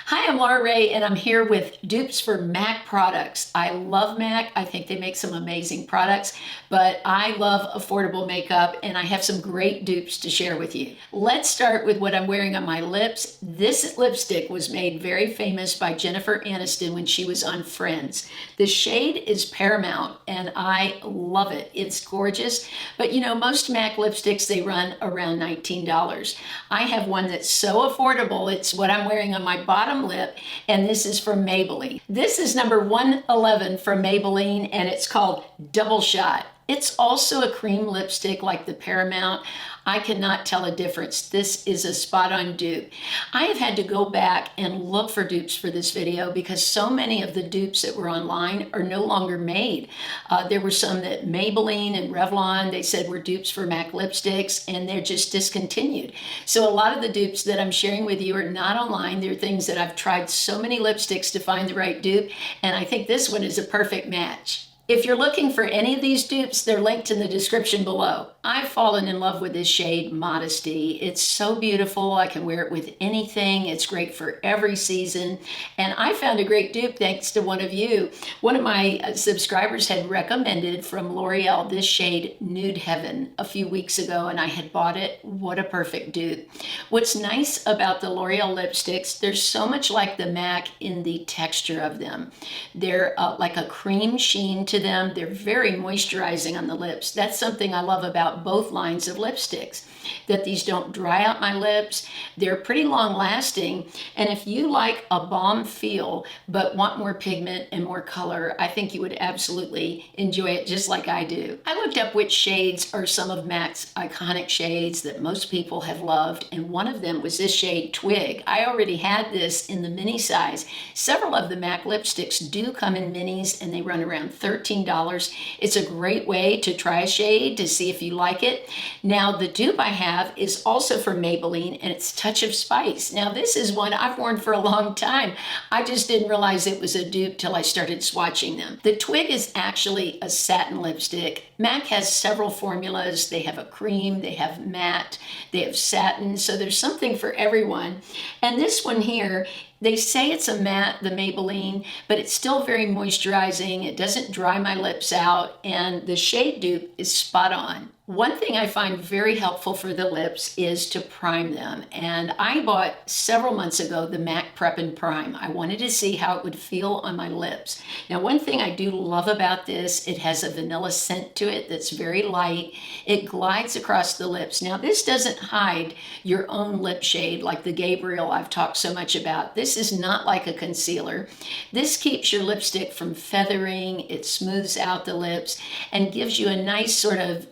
Hi, I'm Laura Ray, and I'm here with dupes for MAC products. I love MAC. I think they make some amazing products, but I love affordable makeup, and I have some great dupes to share with you. Let's start with what I'm wearing on my lips. This lipstick was made very famous by Jennifer Aniston when she was on Friends. The shade is Paramount, and I love it. It's gorgeous, but you know, most MAC lipsticks, they run around $19. I have one that's so affordable. It's what I'm wearing on my bottom lip, and this is from Maybelline. This is number 111 from Maybelline, and it's called Doubleshot. It's also a cream lipstick like the Paramount. I cannot tell a difference. This is a spot-on dupe. I have had to go back and look for dupes for this video because so many of the dupes that were online are no longer made. There were some that Maybelline and Revlon, they said were dupes for MAC lipsticks, and they're just discontinued. So a lot of the dupes that I'm sharing with you are not online. They're things that I've tried so many lipsticks to find the right dupe, and I think this one is a perfect match. If you're looking for any of these dupes, they're linked in the description below. I've fallen in love with this shade, Modesty. It's so beautiful. I can wear it with anything. It's great for every season. And I found a great dupe thanks to one of you. One of my subscribers had recommended from L'Oreal this shade, Nude Heaven, a few weeks ago, and I had bought it. What a perfect dupe. What's nice about the L'Oreal lipsticks, they're so much like the MAC in the texture of them. They're like a cream sheen to them. They're very moisturizing on the lips. That's something I love about both lines of lipsticks, that these don't dry out my lips. They're pretty long lasting. And if you like a balm feel, but want more pigment and more color, I think you would absolutely enjoy it just like I do. I looked up which shades are some of MAC's iconic shades that most people have loved. And one of them was this shade, Twig. I already had this in the mini size. Several of the MAC lipsticks do come in minis, and they run around $13. It's a great way to try a shade to see if you like it. Now, the dupe I have is also from Maybelline, and it's Touch of Spice. Now, this is one I've worn for a long time. I just didn't realize it was a dupe till I started swatching them. The Twig is actually a satin lipstick. MAC has several formulas. They have a cream, they have matte, they have satin, so there's something for everyone. And this one here, they say it's a matte, the Maybelline, but it's still very moisturizing. It doesn't dry my lips out, and the shade dupe is spot on. One thing I find very helpful for the lips is to prime them. And I bought several months ago the MAC Prep and Prime. I wanted to see how it would feel on my lips. Now, one thing I do love about this, it has a vanilla scent to it that's very light. It glides across the lips. Now, this doesn't hide your own lip shade like the Gabriel I've talked so much about. This is not like a concealer. This keeps your lipstick from feathering. It smooths out the lips and gives you a nice sort of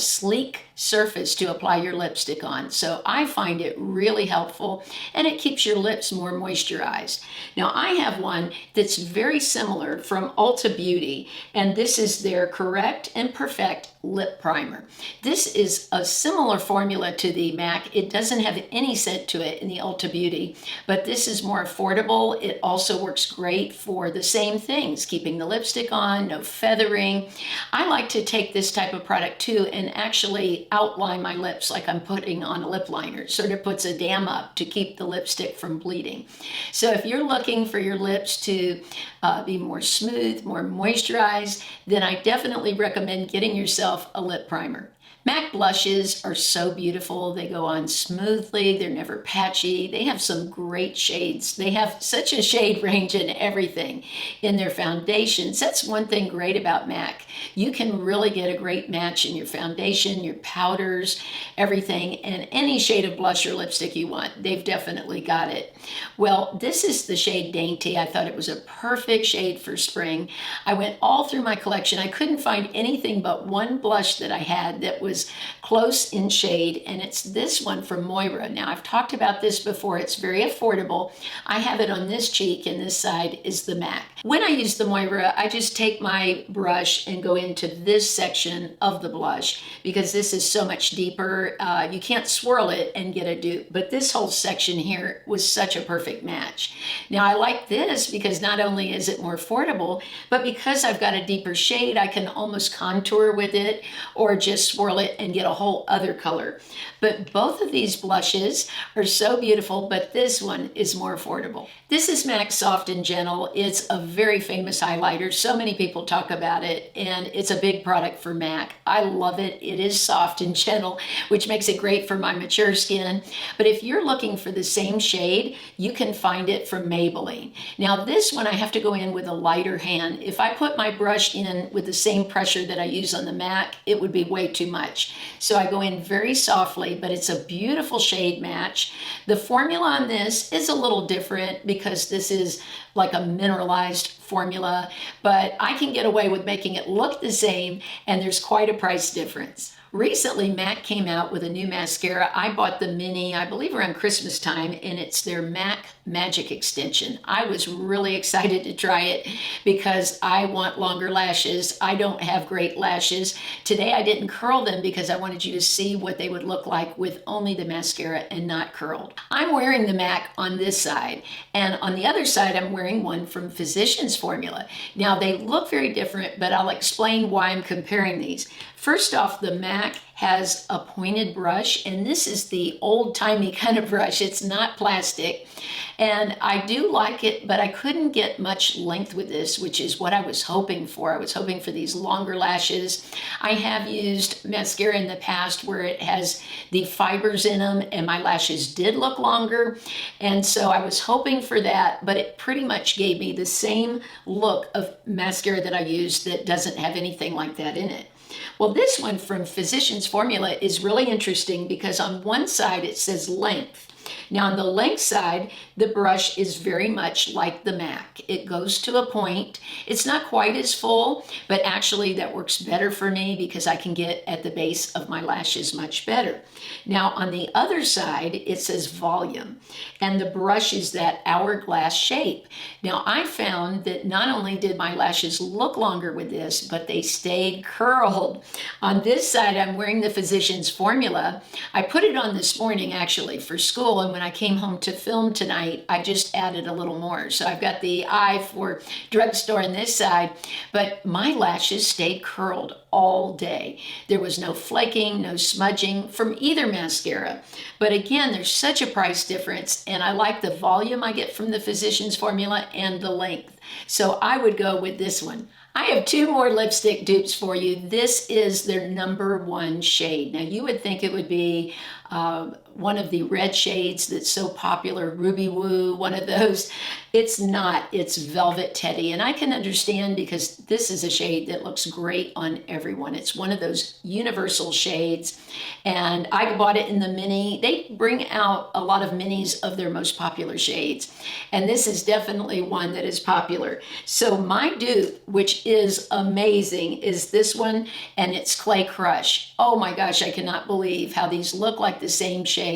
sleek surface to apply your lipstick on. So I find it really helpful, and it keeps your lips more moisturized. Now, I have one that's very similar from Ulta Beauty, and this is their Correct and Perfect Lip Primer. This is a similar formula to the MAC. It doesn't have any scent to it in the Ulta Beauty, but this is more affordable. It also works great for the same things, keeping the lipstick on, no feathering. I like to take this type of product too and actually outline my lips like I'm putting on a lip liner. It sort of puts a dam up to keep the lipstick from bleeding. So if you're looking for your lips to be more smooth, more moisturized, then I definitely recommend getting yourself a lip primer. MAC blushes are so beautiful. They go on smoothly. They're never patchy. They have some great shades. They have such a shade range in everything. In their foundations, that's one thing great about MAC. You can really get a great match in your foundation, your powders, everything, and any shade of blush or lipstick you want. They've definitely got it. Well, this is the shade Dainty. I thought it was a perfect shade for spring. I went all through my collection. I couldn't find anything but one blush that I had that was close in shade, and it's this one from Moira. Now, I've talked about this before. It's very affordable. I have it on this cheek, and this side is the MAC. When I use the Moira, I just take my brush and go into this section of the blush because this is so much deeper. You can't swirl it and get a dupe, but this whole section here was such a perfect match. Now, I like this because not only is it more affordable, but because I've got a deeper shade, I can almost contour with it or just swirl curl it and get a whole other color. But both of these blushes are so beautiful, but this one is more affordable. This is MAC Soft and Gentle. It's a very famous highlighter. So many people talk about it, and it's a big product for MAC. I love it. It is soft and gentle, which makes it great for my mature skin. But if you're looking for the same shade, you can find it from Maybelline. Now this one I have to go in with a lighter hand. If I put my brush in with the same pressure that I use on the MAC, it would be way too much. So I go in very softly, but it's a beautiful shade match. The formula on this is a little different because this is like a mineralized formula, but I can get away with making it look the same, and there's quite a price difference. Recently, MAC came out with a new mascara. I bought the mini, I believe around Christmas time, and it's their MAC Magic Extension. I was really excited to try it because I want longer lashes. I don't have great lashes. Today I didn't curl them because I wanted you to see what they would look like with only the mascara and not curled. I'm wearing the MAC on this side, and on the other side I'm wearing one from Physicians Formula. Now they look very different, but I'll explain why I'm comparing these. First off, the MAC has a pointed brush, and this is the old-timey kind of brush. It's not plastic, and I do like it, but I couldn't get much length with this, which is what I was hoping for. I was hoping for these longer lashes. I have used mascara in the past where it has the fibers in them, and my lashes did look longer, and so I was hoping for that, but it pretty much gave me the same look of mascara that I use that doesn't have anything like that in it. Well, this one from Physicians Formula is really interesting because on one side it says length. Now on the length side, the brush is very much like the MAC. It goes to a point. It's not quite as full, but actually that works better for me because I can get at the base of my lashes much better. Now on the other side, it says volume, and the brush is that hourglass shape. Now I found that not only did my lashes look longer with this, but they stayed curled. On this side, I'm wearing the Physicians Formula. I put it on this morning actually for school, and when I came home to film tonight, I just added a little more. So I've got the eye for drugstore on this side, but my lashes stayed curled all day. There was no flaking, no smudging from either mascara. But again, there's such a price difference, and I like the volume I get from the Physicians Formula and the length. So I would go with this one. I have two more lipstick dupes for you. This is their #1 shade. Now you would think it would be one of the red shades that's so popular, Ruby Woo, one of those. It's not. It's Velvet Teddy, and I can understand because this is a shade that looks great on everyone. It's one of those universal shades, and I bought it in the mini. They bring out a lot of minis of their most popular shades, and this is definitely one that is popular. So my dupe, which is amazing, is this one, and it's Clay Crush. Oh my gosh, I cannot believe how these look like the same shade.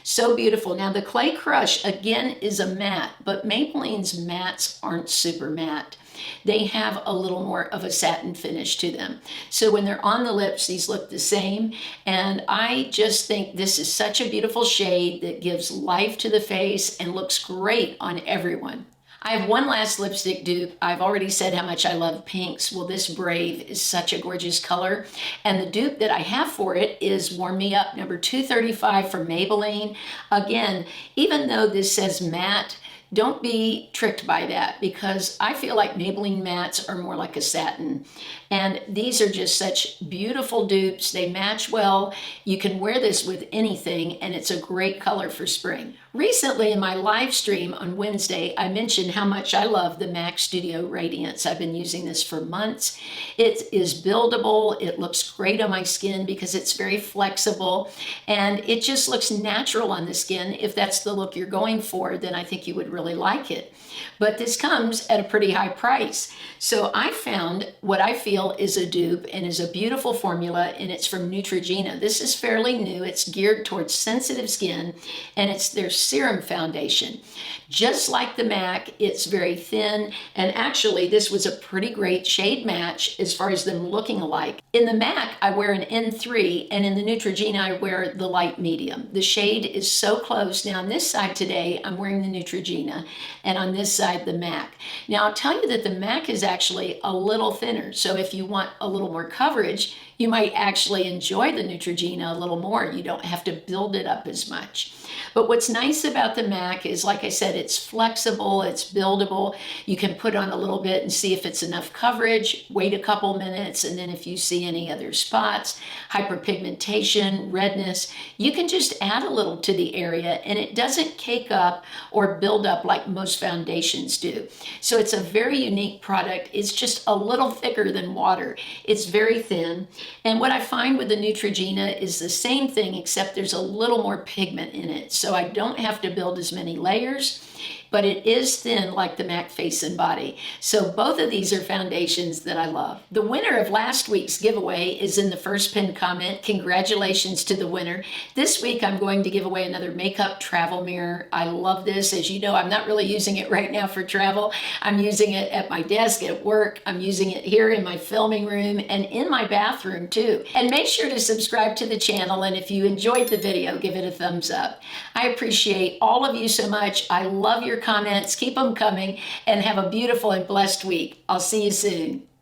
So beautiful. Now the Clay Crush again is a matte, but Maybelline's mattes aren't super matte. They have a little more of a satin finish to them. So when they're on the lips, these look the same. And I just think this is such a beautiful shade that gives life to the face and looks great on everyone. I have one last lipstick dupe. I've already said how much I love pinks. Well, this Brave is such a gorgeous color. And the dupe that I have for it is Warm Me Up number 235 from Maybelline. Again, even though this says matte, don't be tricked by that because I feel like Maybelline mattes are more like a satin. And these are just such beautiful dupes. They match well. You can wear this with anything, and it's a great color for spring. Recently in my live stream on Wednesday, I mentioned how much I love the MAC Studio Radiance. I've been using this for months. It is buildable. It looks great on my skin because it's very flexible, and it just looks natural on the skin. If that's the look you're going for, then I think you would really like it. But this comes at a pretty high price. So I found what I feel is a dupe and is a beautiful formula, and it's from Neutrogena. This is fairly new. It's geared towards sensitive skin, and it's their Serum foundation. Just like the MAC, it's very thin, and actually this was a pretty great shade match as far as them looking alike. In the MAC, I wear an N3, and in the Neutrogena, I wear the light medium. The shade is so close. Now on this side today, I'm wearing the Neutrogena, and on this side, the MAC. Now I'll tell you that the MAC is actually a little thinner, so if you want a little more coverage, you might actually enjoy the Neutrogena a little more. You don't have to build it up as much. But what's nice about the MAC is, like I said, it's flexible, it's buildable. You can put on a little bit and see if it's enough coverage, wait a couple minutes, and then if you see any other spots, hyperpigmentation, redness, you can just add a little to the area, and it doesn't cake up or build up like most foundations do. So it's a very unique product. It's just a little thicker than water. It's very thin. And what I find with the Neutrogena is the same thing, except there's a little more pigment in it. So I don't have to build as many layers, but it is thin like the MAC Face and Body. So both of these are foundations that I love. The winner of last week's giveaway is in the first pinned comment. Congratulations to the winner. This week I'm going to give away another makeup travel mirror. I love this. As you know, I'm not really using it right now for travel. I'm using it at my desk at work. I'm using it here in my filming room and in my bathroom too. And make sure to subscribe to the channel, and if you enjoyed the video, give it a thumbs up. I appreciate all of you so much. I love your comments. Keep them coming, and have a beautiful and blessed week. I'll see you soon.